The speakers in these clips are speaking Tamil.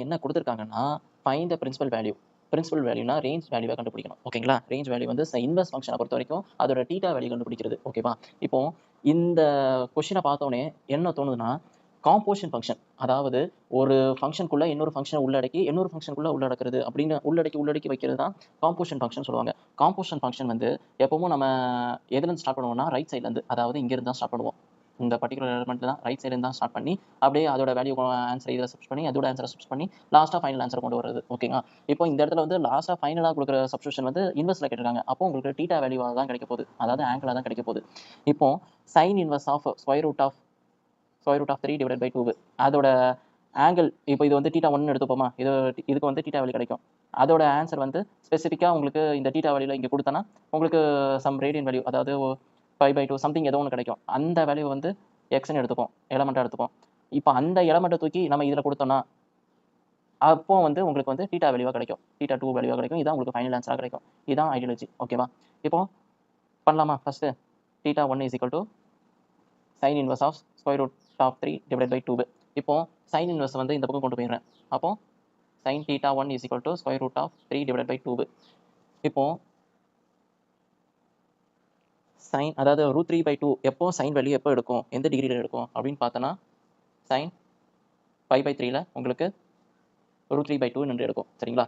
என்ன குடுத்துருக்காங்கன்னா, find the principal value. Principal வேல்யூனா ரேஞ்ச் வேல்யூவ கண்டுபிடிக்கணும். ஓகேங்களா? ரேஞ்ச் வேல்யூ வந்து இன்வெர்ஸ் ஃபங்ஷன பொறுத்தவரைக்கும் அதோட தீட்டா வேல்யூ கண்டுபிடிக்கிறது. ஓகேவா? இப்போ இந்த கொஸ்டின பார்த்தோனே என்ன தோணுதுன்னா, காம்போசிஷன் ஃபங்ஷன். அதாவது ஒரு ஃபங்ஷனுக்குள்ள இன்னொரு ஃபங்ஷன உள்ளடக்கி, இன்னொரு ஃபங்ஷனுக்குள்ள உள்ளடக்குறது அப்படின்னு உள்ளடக்கி வைக்கிறது தான் காம்போசிஷன் ஃபங்ஷன் சொல்லுவாங்க. காம்போசிஷன் ஃபங்ஷன் வந்து எப்பவும் நம்ம எதுலருந்து ஸ்டார்ட் பண்ணுவோம்னா, ரைட் சைட்லருந்து. அதாவது இங்கிருந்து தான் ஸ்டார்ட் பண்ணுவோம். இந்த பர்ட்டிகுலர் எலிமெண்ட்ல தான் ரைட் சைட்லேருந்து தான் ஸ்டார்ட் பண்ணி, அப்படியே அதோட வேல்யூ ஆன்ஸர் இதில சப்ஸ்டிட்யூட் பண்ணி, அதோட ஆன்ஸர சப்ஸ்டிட்யூட் பண்ணி, லாஸ்ட்டா ஃபைனல் ஆன்ஸர் கொண்டு வரது. ஓகேங்களா? இப்போ இந்த இடத்துல வந்து லாஸ்ட்டா ஃபைனலா குடுக்குற சப்ஸ்டிட்யூஷன் வந்து இன்வெர்ஸ்ல கேட்டிருக்காங்க. அப்போ உங்களுக்கு தீட்டா வேல்யூவா தான் கிடைக்க போகுது. அதாவது ஆங்கிளா தான் கிடைக்க போகுது. இப்போ sine inverse of square root of 3 divided by 2 அதோட ஆங்கிள் இப்போ இது வந்து தீட்டா 1 எடுத்துப்போமா? இதுக்கு வந்து தீட்டா வேல்யூ கிடைக்கும். அதோட ஆன்ஸர் வந்து ஸ்பெசிஃபிக்கா உங்களுக்கு இந்த தீட்டா வேல்யூல இங்க குடுத்தனா, உங்களுக்கு சம் ரேடியன் வேல்யூ அதாவது 5/2 சம்திங் ஏதோ ஒண்ணு கிடைக்கும். அந்த வேல்யூ வந்து எக்ஸ்ன்னு எடுத்துப்போம். எலமெண்ட்டா எடுத்துப்போம். இப்ப அந்த எலமெண்ட்ட தூக்கி நம்ம இதுல குடுத்தோம்னா, அப்போ வந்து உங்களுக்கு வந்து தீட்டா வேல்யூவா கிடைக்கும். தீட்டா 2 வேல்யூவா கிடைக்கும். இதான் உங்களுக்கு ஃபைனல் ஆன்ஸரா கிடைக்கும். இதான் ஐடியாலஜி. ஓகேவா? இப்போ பண்ணலாமா first? Theta 1 is equal to sine inverse of square root of 3 divided by 2. இப்போ சைன் இன்வெர்ஸ் வந்து இந்த பக்கம் கொண்டு போயிடுறேன். அப்போ sin theta 1 is equal to square root of 3 divided by 2. இப்போ sin அதாவது ரூட் 3 பை 2 எப்போ சைன் வேல்யூ எப்போ எடுக்கும் எந்த டிகிரியில் எடுக்கும் அப்படின்னு பார்த்தோன்னா sin 5 பை 3ல உங்களுக்கு ரூட் 3 பை 2 என்று எடுக்கும். சரிங்களா?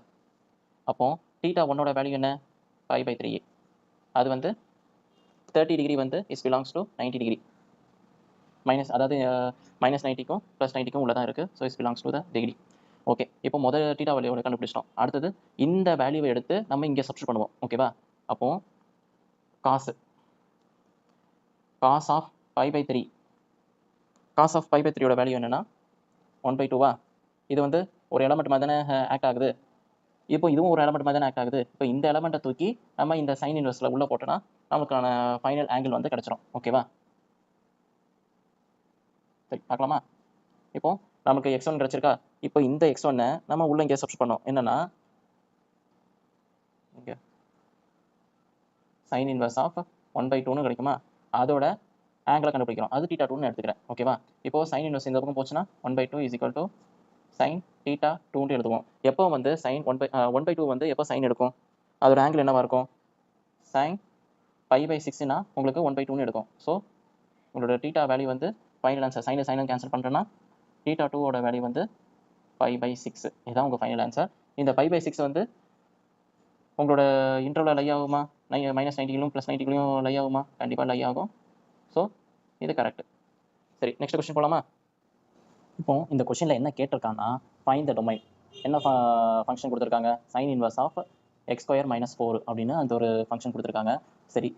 அப்போ தீட்டா 1ஓட வேல்யூ என்ன 5 பை 3. அது வந்து 30 டிகிரி வந்து is belongs to 90 degree minus அதாவது மைனஸ் 90க்கும் ப்ளஸ் 90க்கும் உள்ள தான் இருக்குது. So is belongs to the degree. Okay. இப்போ முதல் தீட்டா வேல்யூவோட கண்டுபிடிச்சிட்டோம். அடுத்தது இந்த வேல்யூவை எடுத்து நம்ம இங்கே சப்ஸ்டிட்யூட் பண்ணுவோம். ஓகேவா? அப்போ காசு cos of 5 pi 3 cos of 5 pi 3யோட வேல்யூ என்னன்னா 1/2 இது வந்து ஒரு எலமெண்ட் மாதிரி தானே ஆக்ட் ஆகுது. இப்போ இதுவும் ஒரு எலமெண்ட் மாதிரி தானே ஆக்ட் ஆகுது. இப்போ இந்த எலமெண்ட்டை தூக்கி நம்ம இந்த சைன் இன்வெர்ஸில் உள்ள போட்டோம்னா நமக்கான ஃபைனல் ஆங்கிள் வந்து கிடைச்சிரும். ஓகேவா? சரி பார்க்கலாமா? இப்போ நமக்கு x1 கிடைச்சிருக்கா? இப்போ இந்த x1 நம்ம உள்ள இங்கே சப்ஸ்டிட்யூட் பண்ணோம். என்னன்னா இங்கே சைன் இன்வெர்ஸ் ஆஃப் 1/2ன்னு கிடைக்குமா? அதோட ஆங்கிளை கண்டுபிடிக்கிறோம். அது தீட்டா 2ன்னு எடுத்துக்கிறேன். ஓகேவா? இப்போ சைன் இன்வெர்ஸ் இந்த பக்கம் போச்சுன்னா 1/2 is equal to sine theta 2ன்னு எழுதுவோம். எப்போ வந்து சைன் 1/2 வந்து எப்போ சைன் எடுக்கும்? அதோட ஆங்கிள் என்னவா இருக்கும்? சைன் 5/6னா உங்களுக்கு 1/2ன்னு எடுக்கும். ஸோ உங்களோட தீட்டா வேல்யூ வந்து ஃபைனல் ஆன்சர் சைனை கேன்சல் பண்ணுறேன்னா தீட்டா 2ஓட வேல்யூ வந்து 5/6. இதுதான் உங்கள் ஃபைனல் ஆன்சர். இந்த 5/6 வந்து உங்களோட இன்டர்வலில் லை ஆகுமா? மைனஸ் 90லும் ப்ளஸ் 90லையும் லை ஆகுமா? கண்டிப்பாக லை ஆகும். ஸோ இது கரெக்ட். சரி நெக்ஸ்ட் கொஸ்டின் போகலாமா? இப்போ இந்த கொஸ்டினில் என்ன கேட்டிருக்காங்கன்னா ஃபைண்ட் த டொமைன். என்ன ஃபங்க்ஷன் கொடுத்துருக்காங்க? சைன் இன்வெர்ஸ் ஆஃப் x² - 4 அப்படின்னு அந்த ஒரு ஃபங்க்ஷன் கொடுத்துருக்காங்க. சரி